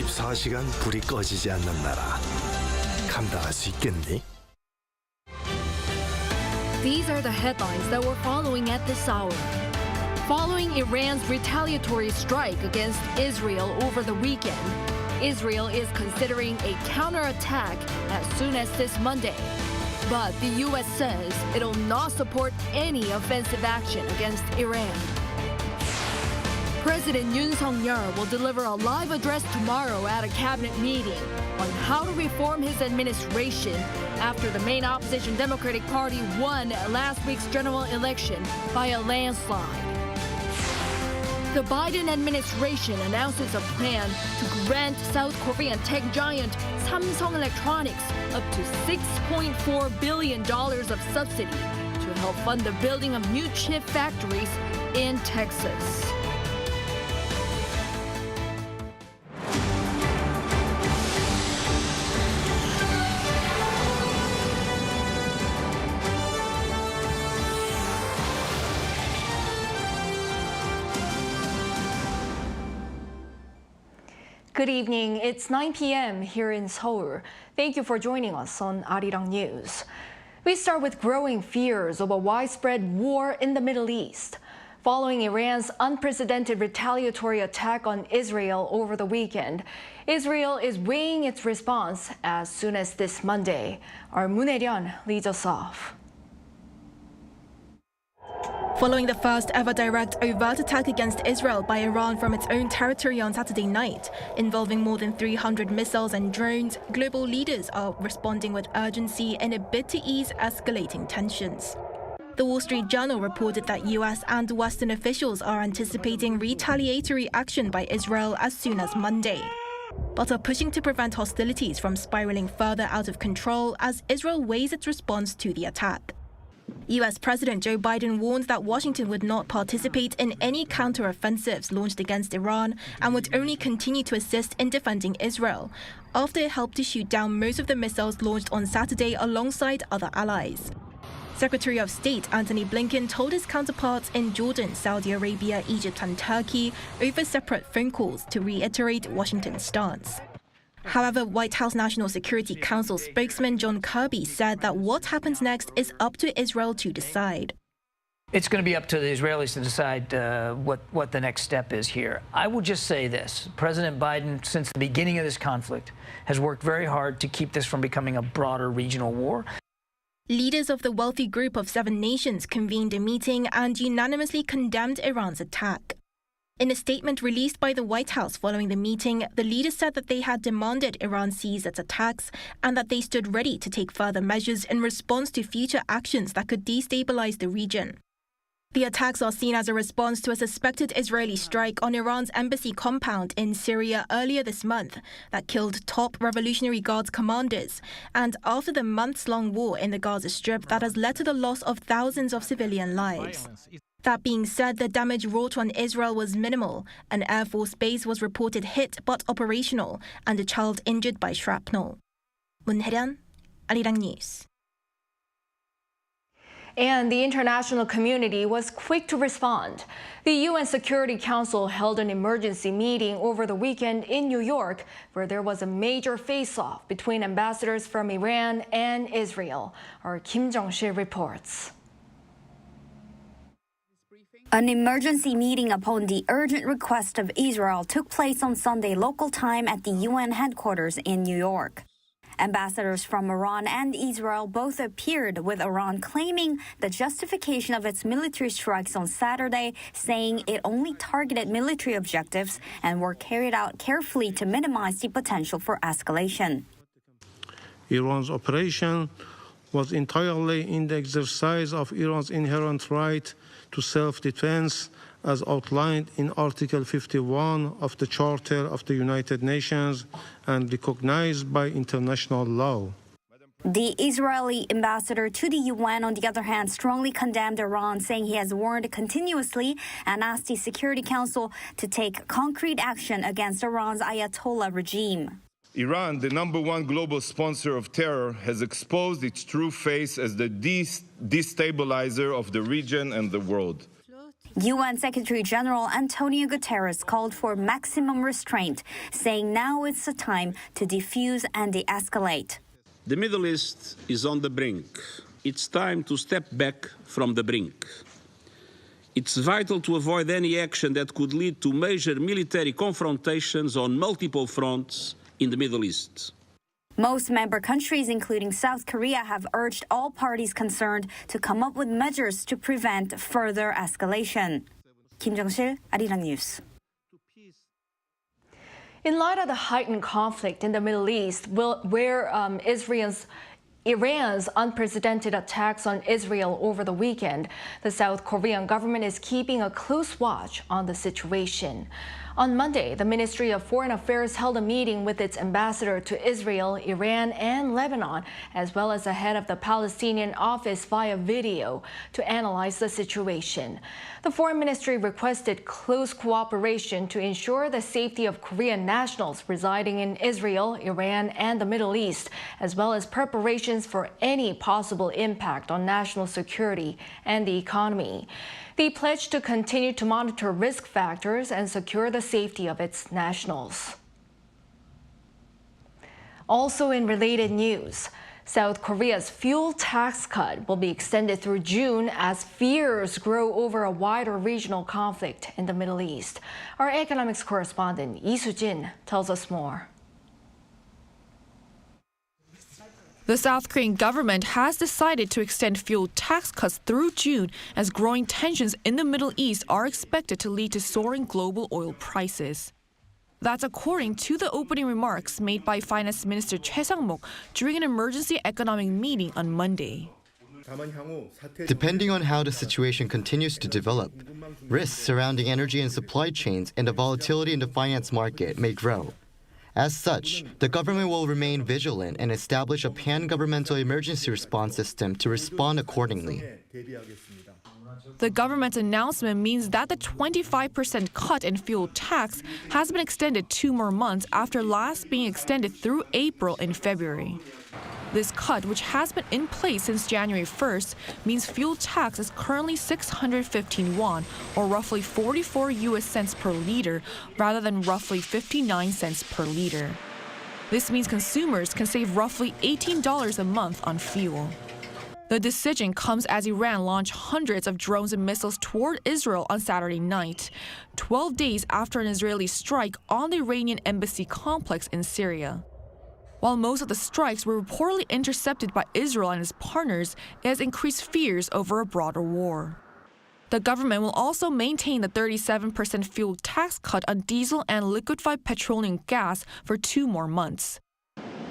24시간 불이 꺼지지 않는 나라. 감당할 수 있겠니? These are the headlines that we're following at this hour. Following Iran's retaliatory strike against Israel over the weekend, Israel is considering a counterattack as soon as this Monday. But the U.S. says it'll not support any offensive action against Iran. President Yoon will deliver a live address tomorrow at a cabinet meeting on how to reform his administration after the main opposition Democratic Party won last week's general election by a landslide. The Biden administration announces a plan to grant South Korean tech giant Samsung Electronics up to $6.4 billion of subsidy to help fund the building of new chip factories in Texas. Good evening. It's 9 p.m. here in Seoul. Thank you for joining us on Arirang News. We start with growing fears of a widespread war in the Middle East. Following Iran's unprecedented retaliatory attack on Israel over the weekend, Israel is weighing its response as soon as this Monday. Our Moon Hae-ryun leads us off. Following the first ever direct overt attack against Israel by Iran from its own territory on Saturday night, involving more than 300 missiles and drones, global leaders are responding with urgency in a bid to ease escalating tensions. The Wall Street Journal reported that US and Western officials are anticipating retaliatory action by Israel as soon as Monday, but are pushing to prevent hostilities from spiraling further out of control as Israel weighs its response to the attack. US President Joe Biden warned that Washington would not participate in any counter-offensives launched against Iran and would only continue to assist in defending Israel, after it helped to shoot down most of the missiles launched on Saturday alongside other allies. Secretary of State Antony Blinken told his counterparts in Jordan, Saudi Arabia, Egypt and Turkey over separate phone calls to reiterate Washington's stance. However, White House National Security Council spokesman John Kirby said that what happens next is up to Israel to decide. It's going to be up to the Israelis to decide what the next step is here. I will just say this. President Biden, since the beginning of this conflict, has worked very hard to keep this from becoming a broader regional war. Leaders of the wealthy group of 7 nations convened a meeting and unanimously condemned Iran's attack. In a statement released by the White House following the meeting, the leaders said that they had demanded Iran cease its attacks and that they stood ready to take further measures in response to future actions that could destabilize the region. The attacks are seen as a response to a suspected Israeli strike on Iran's embassy compound in Syria earlier this month that killed top Revolutionary Guards commanders, and after the months-long war in the Gaza Strip that has led to the loss of thousands of civilian lives. That being said, the damage wrought on Israel was minimal. An Air Force base was reported hit but operational, and a child injured by shrapnel. Moon Hae-ryun, Arirang News. And the international community was quick to respond. The UN Security Council held an emergency meeting over the weekend in New York, where there was a major face-off between ambassadors from Iran and Israel. Our Kim Jong-sil reports. An emergency meeting upon the urgent request of Israel took place on Sunday local time at the UN headquarters in New York. Ambassadors from Iran and Israel both appeared, with Iran claiming the justification of its military strikes on Saturday, saying it only targeted military objectives and were carried out carefully to minimize the potential for escalation. Iran's operation was entirely in the exercise of Iran's inherent right to self-defense, as outlined in Article 51 of the Charter of the United Nations and recognized by international law. The Israeli ambassador to the UN, on the other hand, strongly condemned Iran, saying he has warned continuously and asked the Security Council to take concrete action against Iran's Ayatollah regime. Iran, the #1 global sponsor of terror, has exposed its true face as the destabilizer of the region and the world. UN Secretary General Antonio Guterres called for maximum restraint, saying now is the time to defuse and de-escalate. The Middle East is on the brink. It's time to step back from the brink. It's vital to avoid any action that could lead to major military confrontations on multiple fronts in the Middle East. Most member countries, including South Korea, have urged all parties concerned to come up with measures to prevent further escalation. Kim Jong-sil, Arirang News. In light of the heightened conflict in the Middle East, where Iran's unprecedented attacks on Israel over the weekend, the South Korean government is keeping a close watch on the situation. On Monday, the Ministry of Foreign Affairs held a meeting with its ambassador to Israel, Iran, and Lebanon, as well as the head of the Palestinian office via video to analyze the situation. The Foreign Ministry requested close cooperation to ensure the safety of Korean nationals residing in Israel, Iran, and the Middle East, as well as preparations for any possible impact on national security and the economy. They pledged to continue to monitor risk factors and secure the safety of its nationals. Also in related news, South Korea's fuel tax cut will be extended through June as fears grow over a wider regional conflict in the Middle East. Our economics correspondent Lee Soo-jin tells us more. The South Korean government has decided to extend fuel tax cuts through June as growing tensions in the Middle East are expected to lead to soaring global oil prices. That's according to the opening remarks made by Finance Minister Choi Sang-mok during an emergency economic meeting on Monday. Depending on how the situation continues to develop, risks surrounding energy and supply chains and the volatility in the finance market may grow. As such, the government will remain vigilant and establish a pan-governmental emergency response system to respond accordingly. The government's announcement means that the 25% cut in fuel tax has been extended 2 more months after last being extended through April and February. This cut, which has been in place since January 1st, means fuel tax is currently 615 won, or roughly 44 US cents per liter, rather than roughly 59 cents per liter. This means consumers can save roughly $18 a month on fuel. The decision comes as Iran launched hundreds of drones and missiles toward Israel on Saturday night, 12 days after an Israeli strike on the Iranian embassy complex in Syria. While most of the strikes were reportedly intercepted by Israel and its partners, it has increased fears over a broader war. The government will also maintain the 37% fuel tax cut on diesel and liquefied petroleum gas for 2 more months.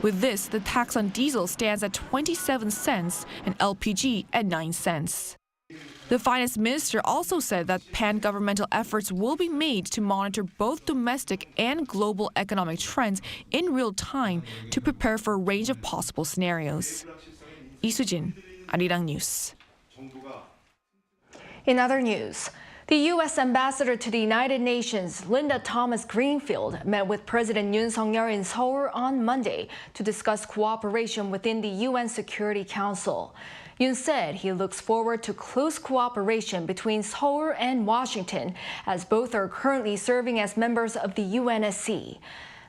With this, the tax on diesel stands at 27 cents and LPG at 9 cents. The finance minister also said that pan-governmental efforts will be made to monitor both domestic and global economic trends in real time to prepare for a range of possible scenarios. Lee Soo-jin, Arirang News. In other news, the U.S. ambassador to the United Nations, Linda Thomas-Greenfield, met with President Yoon Suk-yeol in Seoul on Monday to discuss cooperation within the UN Security Council. Yoon said he looks forward to close cooperation between Seoul and Washington, as both are currently serving as members of the UNSC.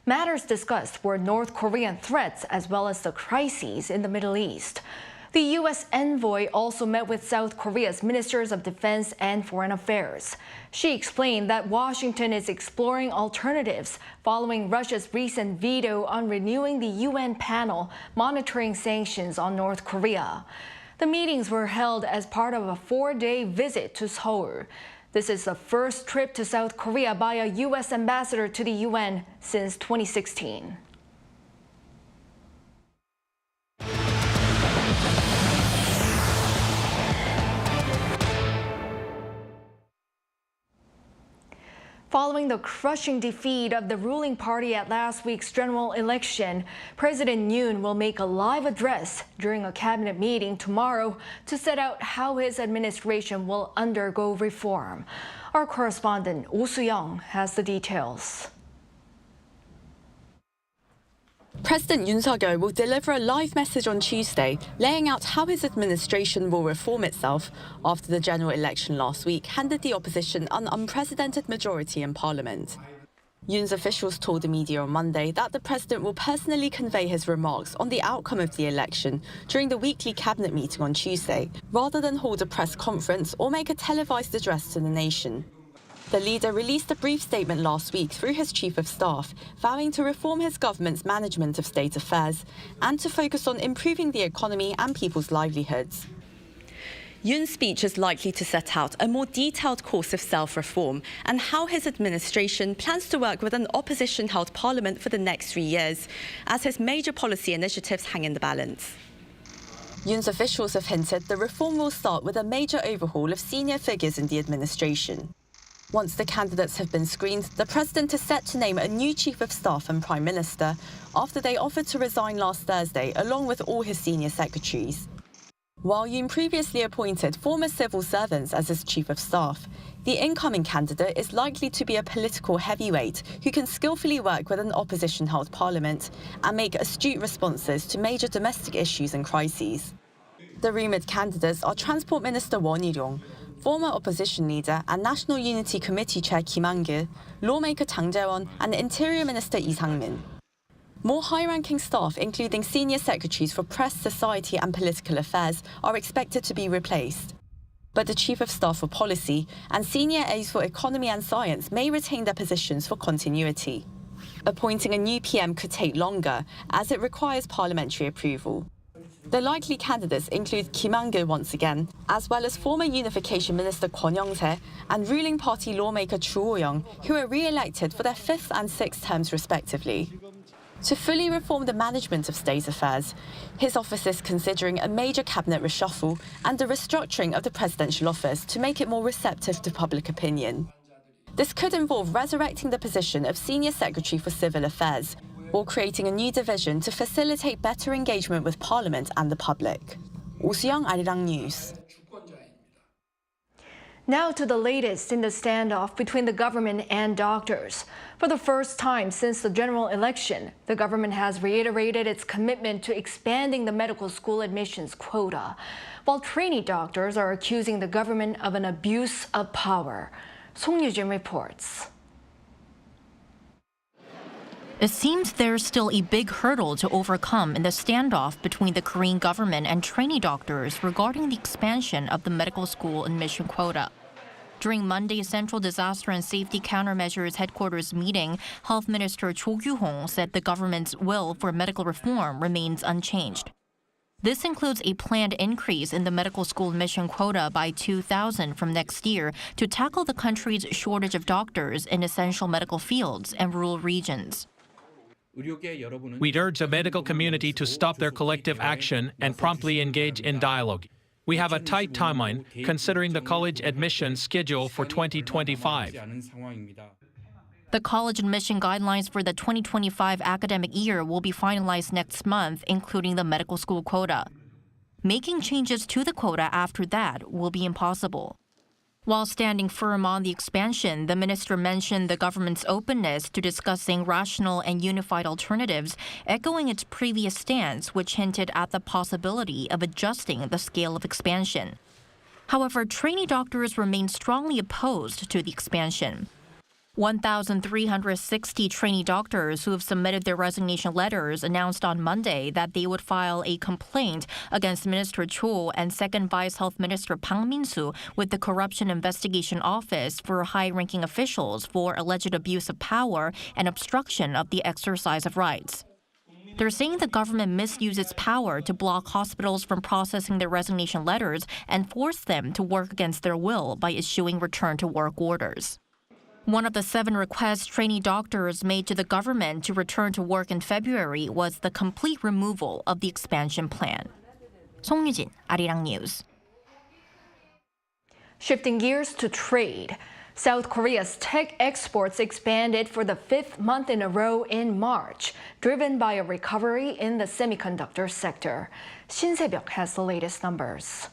Matters discussed were North Korean threats as well as the crises in the Middle East. The U.S. envoy also met with South Korea's ministers of defense and foreign affairs. She explained that Washington is exploring alternatives following Russia's recent veto on renewing the UN panel monitoring sanctions on North Korea. The meetings were held as part of a 4-day visit to Seoul. This is the first trip to South Korea by a U.S. ambassador to the UN since 2016. Following the crushing defeat of the ruling party at last week's general election, President Yoon will make a live address during a cabinet meeting tomorrow to set out how his administration will undergo reform. Our correspondent Oh Soo-young has the details. President Yoon Suk-yeol will deliver a live message on Tuesday, laying out how his administration will reform itself after the general election last week handed the opposition an unprecedented majority in parliament. Yoon's officials told the media on Monday that the president will personally convey his remarks on the outcome of the election during the weekly cabinet meeting on Tuesday, rather than hold a press conference or make a televised address to the nation. The leader released a brief statement last week through his chief of staff, vowing to reform his government's management of state affairs and to focus on improving the economy and people's livelihoods. Yoon's speech is likely to set out a more detailed course of self-reform and how his administration plans to work with an opposition-held parliament for the next 3 years, as his major policy initiatives hang in the balance. Yoon's officials have hinted the reform will start with a major overhaul of senior figures in the administration. Once the candidates have been screened, the president is set to name a new chief of staff and prime minister after they offered to resign last Thursday along with all his senior secretaries. While Yoon previously appointed former civil servants as his chief of staff, the incoming candidate is likely to be a political heavyweight who can skillfully work with an opposition-held parliament and make astute responses to major domestic issues and crises. The rumoured candidates are Transport Minister Won Il-yong, former opposition leader and National Unity Committee Chair Kim Han-gil, lawmaker Jang Jae-won and Interior Minister Lee Sang-min. More high-ranking staff, including senior secretaries for press, society and political affairs, are expected to be replaced. But the chief of staff for policy and senior aides for economy and science may retain their positions for continuity. Appointing a new PM could take longer, as it requires parliamentary approval. The likely candidates include Kim Han-gil once again, as well as former Unification Minister Kwon Young-se and ruling party lawmaker Chu Oh-young, who were re-elected for their 5th and 6th terms respectively. To fully reform the management of state affairs, his office is considering a major cabinet reshuffle and a restructuring of the presidential office to make it more receptive to public opinion. This could involve resurrecting the position of Senior Secretary for Civil Affairs, or creating a new division to facilitate better engagement with Parliament and the public. Oh Soo-young, Arirang News. Now to the latest in the standoff between the government and doctors. For the first time since the general election, the government has reiterated its commitment to expanding the medical school admissions quota, while trainee doctors are accusing the government of an abuse of power. Song Yu-jin reports. It seems there's still a big hurdle to overcome in the standoff between the Korean government and trainee doctors regarding the expansion of the medical school admission quota. During Monday's Central Disaster and Safety Countermeasures Headquarters meeting, Health Minister Cho Kyu-hong said the government's will for medical reform remains unchanged. This includes a planned increase in the medical school admission quota by 2,000 from next year to tackle the country's shortage of doctors in essential medical fields and rural regions. We'd urge the medical community to stop their collective action and promptly engage in dialogue. We have a tight timeline, considering the college admission schedule for 2025. The college admission guidelines for the 2025 academic year will be finalized next month, including the medical school quota. Making changes to the quota after that will be impossible. While standing firm on the expansion, the minister mentioned the government's openness to discussing rational and unified alternatives, echoing its previous stance, which hinted at the possibility of adjusting the scale of expansion. However, trainee doctors remain strongly opposed to the expansion. 1,360 trainee doctors who have submitted their resignation letters announced on Monday that they would file a complaint against Minister Cho and Second Vice Health Minister Bang Min-soo with the Corruption Investigation Office for high-ranking officials for alleged abuse of power and obstruction of the exercise of rights. They're saying the government misused its power to block hospitals from processing their resignation letters and force them to work against their will by issuing return-to-work orders. One of the 7 requests trainee doctors made to the government to return to work in February was the complete removal of the expansion plan. Song Yu-jin, Arirang News. Shifting gears to trade. South Korea's tech exports expanded for the 5th month in a row in March, driven by a recovery in the semiconductor sector. Shin Se-byuk has the latest numbers.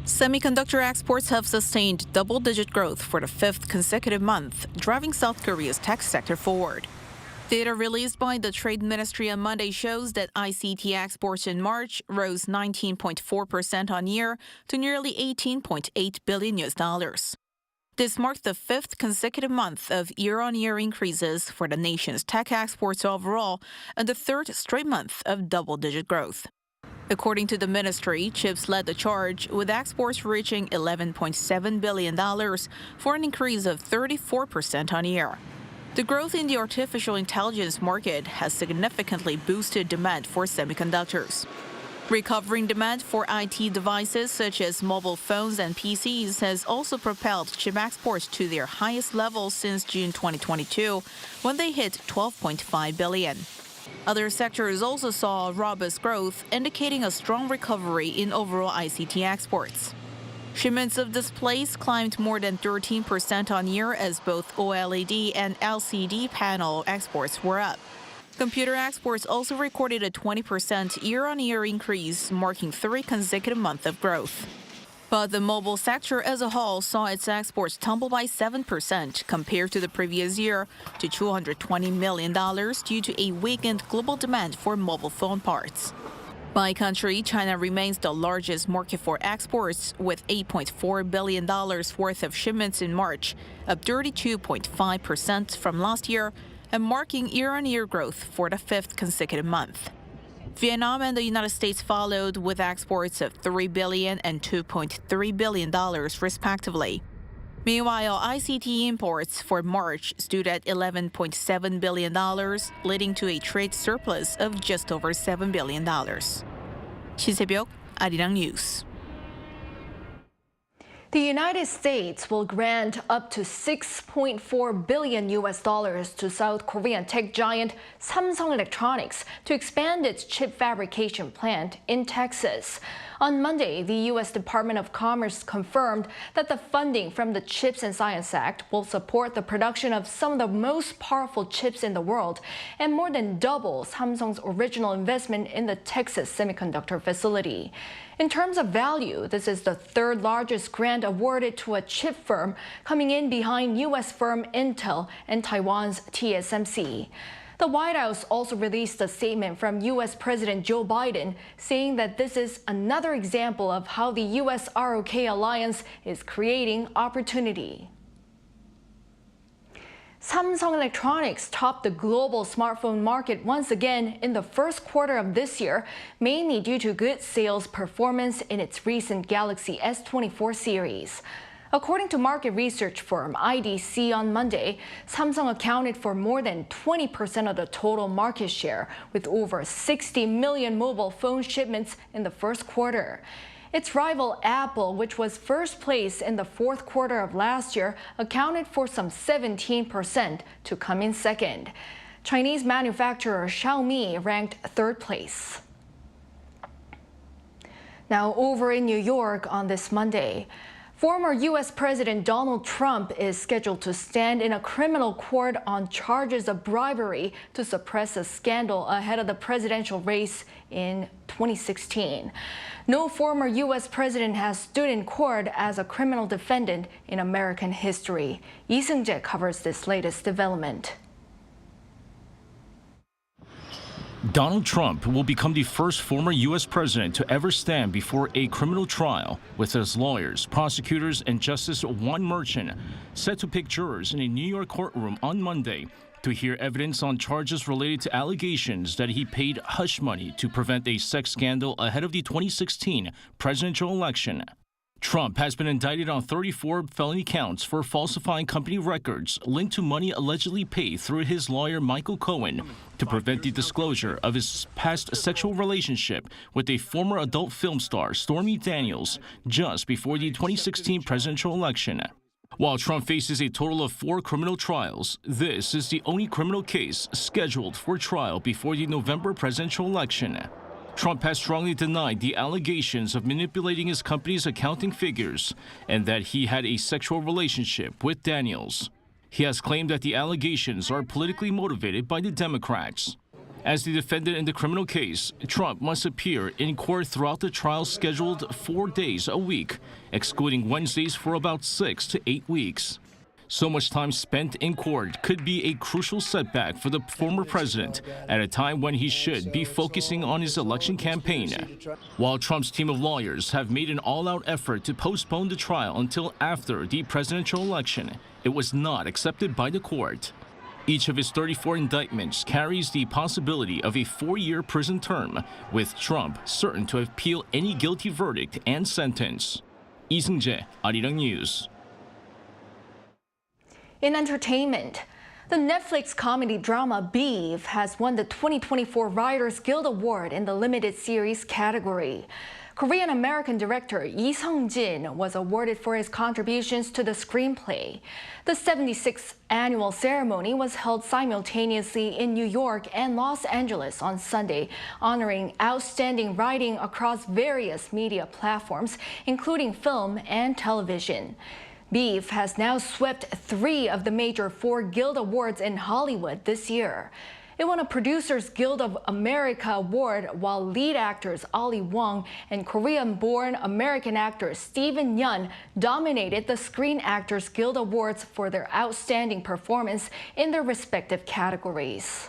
Semiconductor exports have sustained double-digit growth for the 5th consecutive month, driving South Korea's tech sector forward. Data released by the Trade Ministry on Monday shows that ICT exports in March rose 19.4% on year to nearly $18.8 billion. This marked the fifth consecutive month of year-on-year increases for the nation's tech exports overall and the third straight month of double-digit growth. According to the ministry, chips led the charge, with exports reaching $11.7 billion for an increase of 34% on year. The growth in the artificial intelligence market has significantly boosted demand for semiconductors. Recovering demand for IT devices such as mobile phones and PCs has also propelled chip exports to their highest level since June 2022, when they hit $12.5 billion. Other sectors also saw robust growth, indicating a strong recovery in overall ICT exports. Shipments of displays climbed more than 13% on year as both OLED and LCD panel exports were up. Computer exports also recorded a 20% year-on-year increase, marking 3 consecutive months of growth. But the mobile sector as a whole saw its exports tumble by 7% compared to the previous year to $220 million due to a weakened global demand for mobile phone parts. By country, China remains the largest market for exports, with $8.4 billion worth of shipments in March, up 32.5% from last year, and marking year-on-year growth for the 5th consecutive month. Vietnam and the United States followed with exports of $3 billion and $2.3 billion, respectively. Meanwhile, ICT imports for March stood at $11.7 billion, leading to a trade surplus of just over $7 billion. 신세벽, Arirang News. The United States will grant up to $6.4 billion to South Korean tech giant Samsung Electronics to expand its chip fabrication plant in Texas. On Monday, the U.S. Department of Commerce confirmed that the funding from the CHIPS and Science Act will support the production of some of the most powerful chips in the world and more than double Samsung's original investment in the Texas semiconductor facility. In terms of value, this is the third largest grant awarded to a chip firm, coming in behind U.S. firm Intel and Taiwan's TSMC. The White House also released a statement from U.S. President Joe Biden saying that this is another example of how the U.S. ROK alliance is creating opportunity. Samsung Electronics topped the global smartphone market once again in the first quarter of this year, mainly due to good sales performance in its recent Galaxy S24 series. According to market research firm IDC on Monday, Samsung accounted for more than 20% of the total market share, with over 60 million mobile phone shipments in the first quarter. Its rival Apple, which was first place in the fourth quarter of last year, accounted for some 17% to come in second. Chinese manufacturer Xiaomi ranked third place. Now, over in New York on this Monday, former U.S. President Donald Trump is scheduled to stand in a criminal court on charges of bribery to suppress a scandal ahead of the presidential race in 2016. No former U.S. president has stood in court as a criminal defendant in American history. Lee Seung-jae covers this latest development. Donald Trump will become the first former U.S. president to ever stand before a criminal trial, with his lawyers, prosecutors, and Justice Juan Merchan set to pick jurors in a New York courtroom on Monday to hear evidence on charges related to allegations that he paid hush money to prevent a sex scandal ahead of the 2016 presidential election. Trump has been indicted on 34 felony counts for falsifying company records linked to money allegedly paid through his lawyer Michael Cohen to prevent the disclosure of his past sexual relationship with a former adult film star, Stormy Daniels, just before the 2016 presidential election. While Trump faces a total of 4 criminal trials, this is the only criminal case scheduled for trial before the November presidential election. Trump has strongly denied the allegations of manipulating his company's accounting figures and that he had a sexual relationship with Daniels. He has claimed that the allegations are politically motivated by the Democrats. As the defendant in the criminal case, Trump must appear in court throughout the trial scheduled 4 days a week, excluding Wednesdays for about 6 to 8 weeks. So much time spent in court could be a crucial setback for the former president at a time when he should be focusing on his election campaign. While Trump's team of lawyers have made an all-out effort to postpone the trial until after the presidential election, it was not accepted by the court. Each of his 34 indictments carries the possibility of a 4-year prison term, with Trump certain to appeal any guilty verdict and sentence. Lee Seung-jae, Arirang News. In entertainment, the Netflix comedy drama Beef has won the 2024 Writers Guild Award in the limited series category. Korean-American director Lee Seung-jin was awarded for his contributions to the screenplay. The 76th annual ceremony was held simultaneously in New York and Los Angeles on Sunday, honoring outstanding writing across various media platforms, including film and television. Beef has now swept 3 of the major 4 Guild Awards in Hollywood this year. It won a Producers Guild of America award, while lead actors Ali Wong and Korean-born American actor Steven Yeun dominated the Screen Actors Guild Awards for their outstanding performance in their respective categories.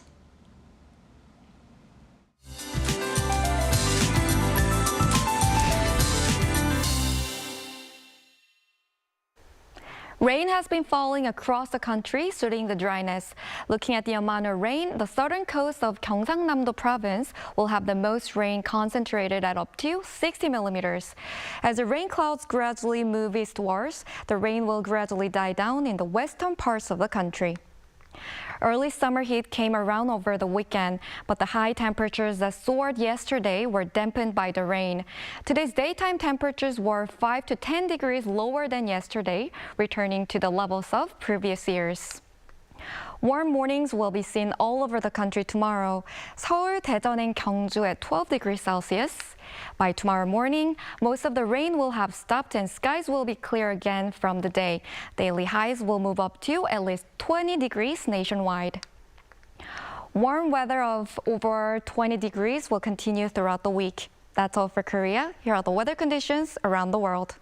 Rain has been falling across the country, suiting the dryness. Looking at the amount of rain, the southern coast of Gyeongsangnam-do province will have the most rain concentrated at up to 60 millimeters. As the rain clouds gradually move eastwards, the rain will gradually die down in the western parts of the country. Early summer heat came around over the weekend, but the high temperatures that soared yesterday were dampened by the rain. Today's daytime temperatures were 5 to 10 degrees lower than yesterday, returning to the levels of previous years. Warm mornings will be seen all over the country tomorrow. Seoul, Daejeon, and Gyeongju at 12 degrees Celsius. By tomorrow morning, most of the rain will have stopped and skies will be clear again from the day. Daily highs will move up to at least 20 degrees nationwide. Warm weather of over 20 degrees will continue throughout the week. That's all for Korea. Here are the weather conditions around the world.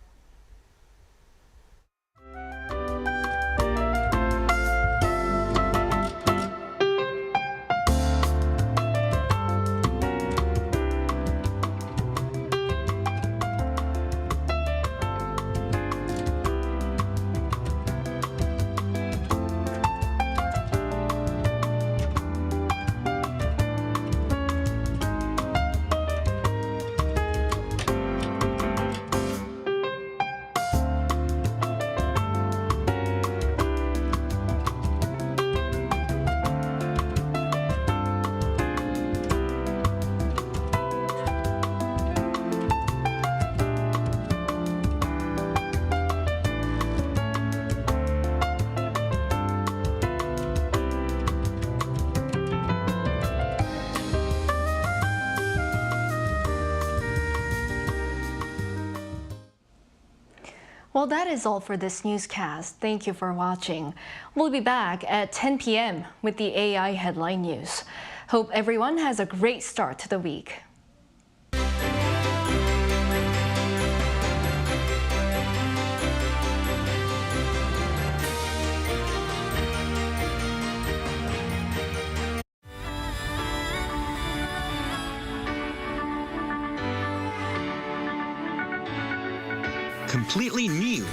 Well, that is all for this newscast. Thank you for watching. We'll be back at 10 p.m. with the AI headline news. Hope everyone has a great start to the week. Completely new